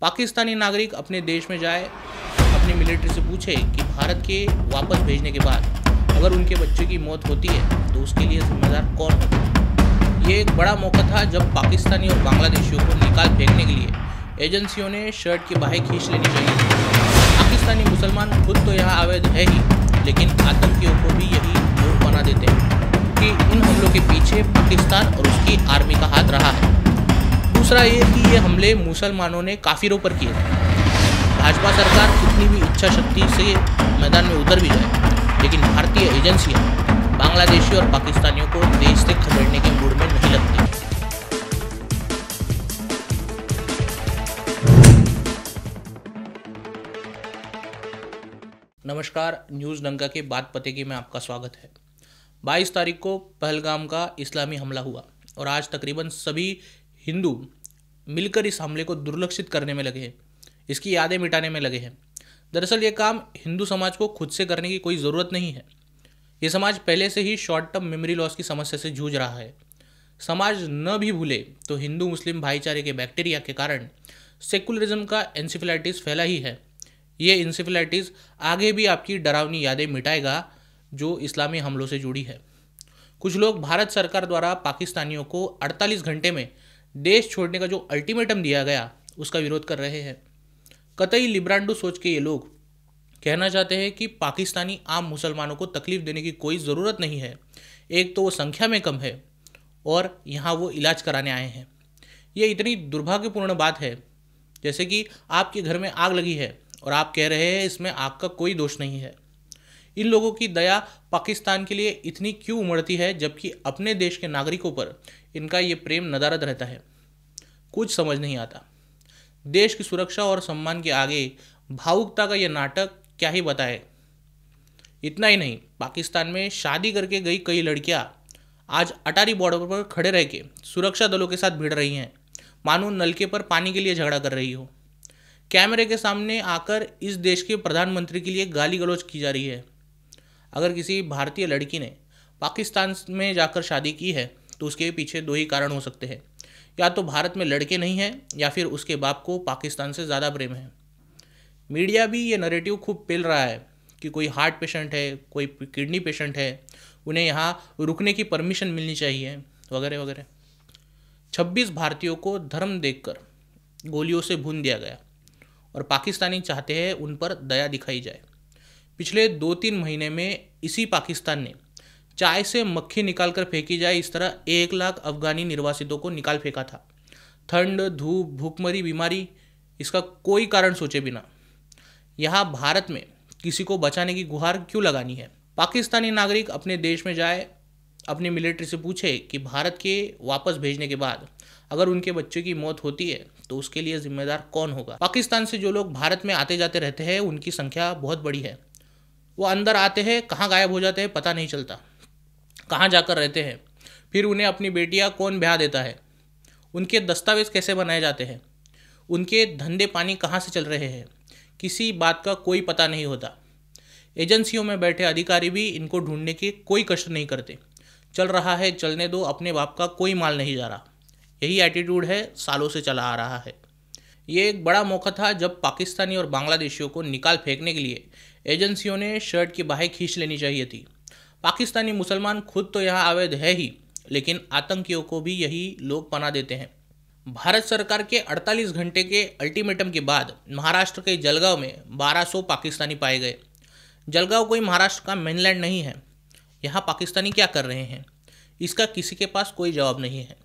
पाकिस्तानी नागरिक अपने देश में जाए, अपनी मिलिट्री से पूछे कि भारत के वापस भेजने के बाद अगर उनके बच्चे की मौत होती है तो उसके लिए जिम्मेदार कौन होगा। ये एक बड़ा मौका था जब पाकिस्तानी और बांग्लादेशियों को निकाल फेंकने के लिए एजेंसियों ने शर्ट की बाहें खींच लेनी चाहिए थी। पाकिस्तानी मुसलमान खुद तो यहाँ अवैध है ही, लेकिन आतंकियों को भी यही लोग बना देते हैं कि इन हमलों के पीछे पाकिस्तान और उसकी आर्मी का हाथ रहा है। दूसरा ये कि ये हमले मुसलमानों ने काफिरों पर किए थे। भाजपा सरकार कितनी भी इच्छा शक्ति से मैदान में उतर भी जाए, लेकिन भारतीय एजेंसियां बांग्लादेशी और पाकिस्तानियों को देश से खदेड़ने के मूड में नहीं लगती। नमस्कार, न्यूज़ डंका के बात पते की में आपका स्वागत है। 22 तारीख को पहलगाम का इस्लामी हमला हुआ और आज तकरीबन सभी हिंदू मिलकर इस हमले को दुर्लक्षित करने में लगे हैं, इसकी यादें मिटाने में लगे हैं। दरअसल ये काम हिंदू समाज को खुद से करने की कोई ज़रूरत नहीं है। ये समाज पहले से ही शॉर्ट टर्म मेमोरी लॉस की समस्या से जूझ रहा है। समाज न भी भूले तो हिंदू मुस्लिम भाईचारे के बैक्टीरिया के कारण सेकुलरिज्म का एंसेफेलाइटिस फैला ही है। ये इंसेफेलाइटिस आगे भी आपकी डरावनी यादें मिटाएगा जो इस्लामी हमलों से जुड़ी है। कुछ लोग भारत सरकार द्वारा पाकिस्तानियों को 48 घंटे में देश छोड़ने का जो अल्टीमेटम दिया गया उसका विरोध कर रहे हैं। कतई लिब्रांडो सोच के ये लोग कहना चाहते हैं कि पाकिस्तानी आम मुसलमानों को तकलीफ देने की कोई ज़रूरत नहीं है। एक तो वो संख्या में कम है और यहाँ वो इलाज कराने आए हैं। ये इतनी दुर्भाग्यपूर्ण बात है जैसे कि आपके घर में आग लगी है और आप कह रहे हैं इसमें आग का कोई दोष नहीं है। इन लोगों की दया पाकिस्तान के लिए इतनी क्यों उमड़ती है जबकि अपने देश के नागरिकों पर इनका ये प्रेम नदारद रहता है। कुछ समझ नहीं आता। देश की सुरक्षा और सम्मान के आगे भावुकता का ये नाटक क्या ही बताए। इतना ही नहीं, पाकिस्तान में शादी करके गई कई लड़कियां आज अटारी बॉर्डर पर खड़े रह के सुरक्षा दलों के साथ भिड़ रही हैं, मानो नलके पर पानी के लिए झगड़ा कर रही हो। कैमरे के सामने आकर इस देश के प्रधानमंत्री के लिए गाली गलौज की जा रही है। अगर किसी भारतीय लड़की ने पाकिस्तान में जाकर शादी की है तो उसके पीछे दो ही कारण हो सकते हैं। या तो भारत में लड़के नहीं हैं या फिर उसके बाप को पाकिस्तान से ज़्यादा प्रेम है। मीडिया भी ये नैरेटिव खूब पेल रहा है कि कोई हार्ट पेशेंट है, कोई किडनी पेशेंट है, उन्हें यहाँ रुकने की परमिशन मिलनी चाहिए वगैरह वगैरह। 26 भारतीयों को धर्म देखकर गोलियों से भून दिया गया और पाकिस्तानी चाहते हैं उन पर दया दिखाई जाए। पिछले 2-3 महीने में इसी पाकिस्तान ने चाय से मक्खी निकाल कर फेंकी जाए इस तरह 1 लाख अफगानी निर्वासितों को निकाल फेंका था। ठंड, धूप, भूखमरी, बीमारी, इसका कोई कारण सोचे बिना यहाँ भारत में किसी को बचाने की गुहार क्यों लगानी है। पाकिस्तानी नागरिक अपने देश में जाए, अपनी मिलिट्री से पूछे कि भारत के वापस भेजने के बाद अगर उनके बच्चे की मौत होती है तो उसके लिए जिम्मेदार कौन होगा। पाकिस्तान से जो लोग भारत में आते जाते रहते हैं उनकी संख्या बहुत बड़ी है। वो अंदर आते हैं, कहाँ गायब हो जाते हैं पता नहीं चलता, कहाँ जाकर रहते हैं, फिर उन्हें अपनी बेटियां कौन ब्याह देता है, उनके दस्तावेज कैसे बनाए जाते हैं, उनके धंधे पानी कहाँ से चल रहे हैं, किसी बात का कोई पता नहीं होता। एजेंसियों में बैठे अधिकारी भी इनको ढूंढने के कोई कष्ट नहीं करते। चल रहा है चलने दो, अपने बाप का कोई माल नहीं जा रहा। यही एटीट्यूड है, सालों से चला आ रहा है। ये एक बड़ा मौका था जब पाकिस्तानी और बांग्लादेशियों को निकाल फेंकने के लिए एजेंसियों ने शर्ट की बाहें खींच लेनी चाहिए थी। पाकिस्तानी मुसलमान खुद तो यहाँ अवैध है ही, लेकिन आतंकियों को भी यही लोग पना देते हैं। भारत सरकार के 48 घंटे के अल्टीमेटम के बाद महाराष्ट्र के जलगांव में 1200 पाकिस्तानी पाए गए। जलगांव कोई महाराष्ट्र का मेनलैंड नहीं है। यहाँ पाकिस्तानी क्या कर रहे हैं, इसका किसी के पास कोई जवाब नहीं है।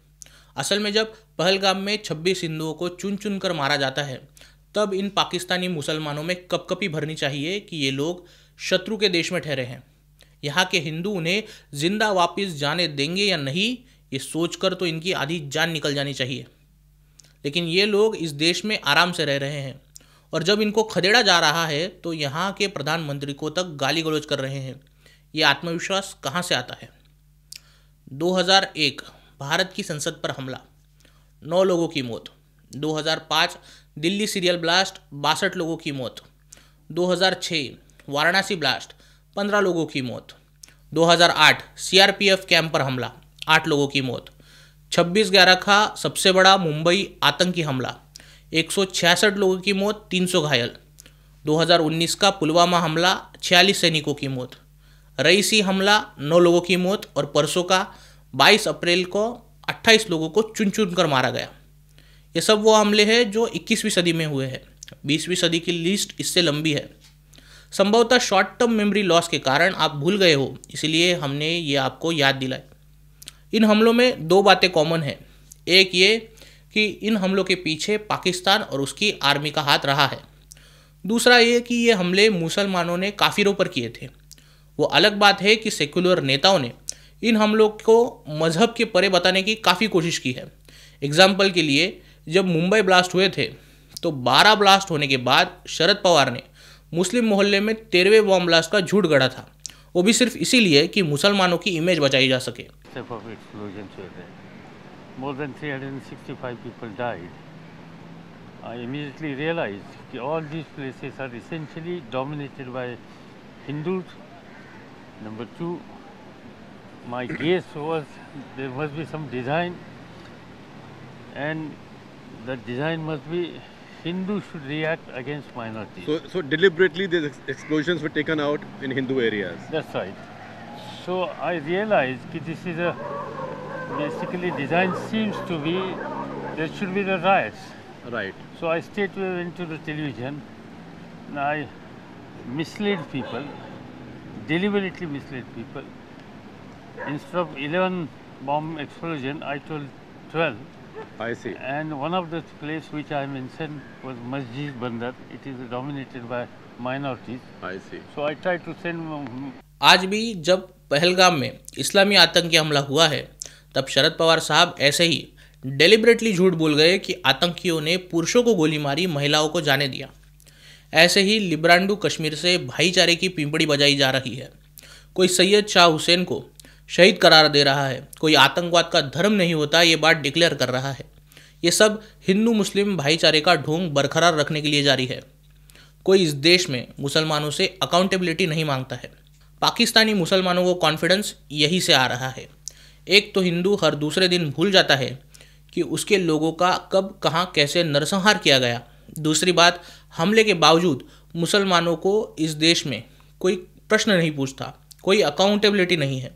असल में जब पहलगाम में 26 हिंदुओं को चुन चुन कर मारा जाता है तब इन पाकिस्तानी मुसलमानों में कपकपी भरनी चाहिए कि ये लोग शत्रु के देश में ठहरे हैं। यहाँ के हिंदू उन्हें जिंदा वापस जाने देंगे या नहीं, ये सोचकर तो इनकी आधी जान निकल जानी चाहिए। लेकिन ये लोग इस देश में आराम से रह रहे हैं और जब इनको खदेड़ा जा रहा है तो यहाँ के प्रधानमंत्री को तक गाली गलौज कर रहे हैं। ये आत्मविश्वास कहाँ से आता है। 2001 भारत की संसद पर हमला, 9 लोगों की मौत। 2005 दिल्ली सीरियल ब्लास्ट, 62 लोगों की मौत। 2006 वाराणसी ब्लास्ट, 15 लोगों की मौत। 2008 सीआरपीएफ कैंप पर हमला, 8 लोगों की मौत। 26/11 का सबसे बड़ा मुंबई आतंकी हमला, 166 लोगों की मौत, 300 घायल। 2019 का पुलवामा हमला, 46 सैनिकों की मौत। रईसी हमला, 9 लोगों की मौत। और परसों का 22 अप्रैल को 28 लोगों को चुन चुन कर मारा गया। ये सब वो हमले हैं जो 21वीं सदी में हुए हैं। 20वीं सदी की लिस्ट इससे लंबी है। संभवतः शॉर्ट टर्म मेमोरी लॉस के कारण आप भूल गए हो, इसलिए हमने ये आपको याद दिलाई। इन हमलों में 2 बातें कॉमन हैं। एक ये कि इन हमलों के पीछे पाकिस्तान और उसकी आर्मी का हाथ रहा है। दूसरा ये कि ये हमले मुसलमानों ने काफिरों पर किए थे। वो अलग बात है कि सेक्युलर नेताओं ने इन हमलों को मजहब के परे बताने की काफ़ी कोशिश की है। एग्जाम्पल के लिए, जब मुंबई ब्लास्ट हुए थे तो 12 ब्लास्ट होने के बाद शरद पवार ने मुस्लिम मोहल्ले में 13वें बॉम्ब ब्लास्ट का झूठ गढ़ा था, वो भी सिर्फ इसीलिए कि मुसलमानों की इमेज बचाई जा सके। More than 365 people died. I immediately realized that all these places are essentially dominated by Hindus. Number 2, my guess was there must be some design, and the design must be Hindus should react against minorities. So deliberately these explosions were taken out in Hindu areas. That's right. So I realized that this is a basically design seems to be there should be the riots. Right. So I stayed into the television and I misled people, deliberately misled people. Instead of 11 bomb explosion, I told 12. I see. And one of the place which I mentioned was Masjid Bandar. It is dominated by minorities. I see. So I tried to send. आज भी जब पहलगाम में इस्लामी आतंकी हमला हुआ है, तब शरद पवार साहब ऐसे ही डेलिबरेटली झूठ बोल गए कि आतंकियों ने पुरुषों को गोली मारी, महिलाओं को जाने दिया। ऐसे ही लिब्रांडू कश्मीर से भाईचारे की पिंपड़ी बजाई जा रही है। कोई सैयद शाह हुसैन को शहीद करार दे रहा है, कोई आतंकवाद का धर्म नहीं होता ये बात डिक्लेयर कर रहा है। ये सब हिंदू मुस्लिम भाईचारे का ढोंग बरकरार रखने के लिए जारी है। कोई इस देश में मुसलमानों से अकाउंटेबिलिटी नहीं मांगता है। पाकिस्तानी मुसलमानों को कॉन्फिडेंस यही से आ रहा है। एक तो हिंदू हर दूसरे दिन भूल जाता है कि उसके लोगों का कब कहाँ कैसे नरसंहार किया गया। दूसरी बात, हमले के बावजूद मुसलमानों को इस देश में कोई प्रश्न नहीं पूछता, कोई अकाउंटेबिलिटी नहीं है।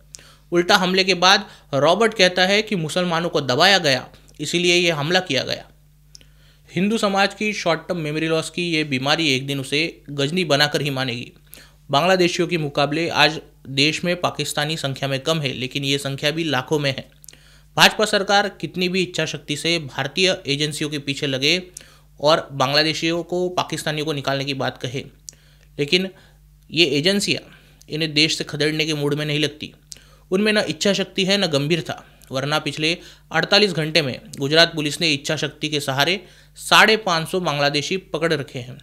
उल्टा हमले के बाद रॉबर्ट कहता है कि मुसलमानों को दबाया गया, इसीलिए ये हमला किया गया। हिंदू समाज की शॉर्ट टर्म मेमोरी लॉस की ये बीमारी एक दिन उसे गजनी बनाकर ही मानेगी। बांग्लादेशियों के मुकाबले आज देश में पाकिस्तानी संख्या में कम है, लेकिन ये संख्या भी लाखों में है। भाजपा सरकार कितनी भी इच्छा शक्ति से भारतीय एजेंसियों के पीछे लगे और बांग्लादेशियों को, पाकिस्तानियों को निकालने की बात कहे, लेकिन ये एजेंसियाँ इन्हें देश से खदेड़ने के मूड में नहीं लगती। उनमें न इच्छा शक्ति है न गंभीरता, वरना पिछले 48 घंटे में गुजरात पुलिस ने इच्छा शक्ति के सहारे 550 बांग्लादेशी पकड़ रखे हैं।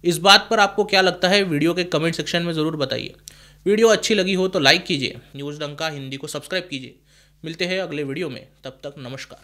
इस बात पर आपको क्या लगता है, वीडियो के कमेंट सेक्शन में ज़रूर बताइए। वीडियो अच्छी लगी हो तो लाइक कीजिए, न्यूज़ डंका हिंदी को सब्सक्राइब कीजिए। मिलते हैं अगले वीडियो में, तब तक नमस्कार।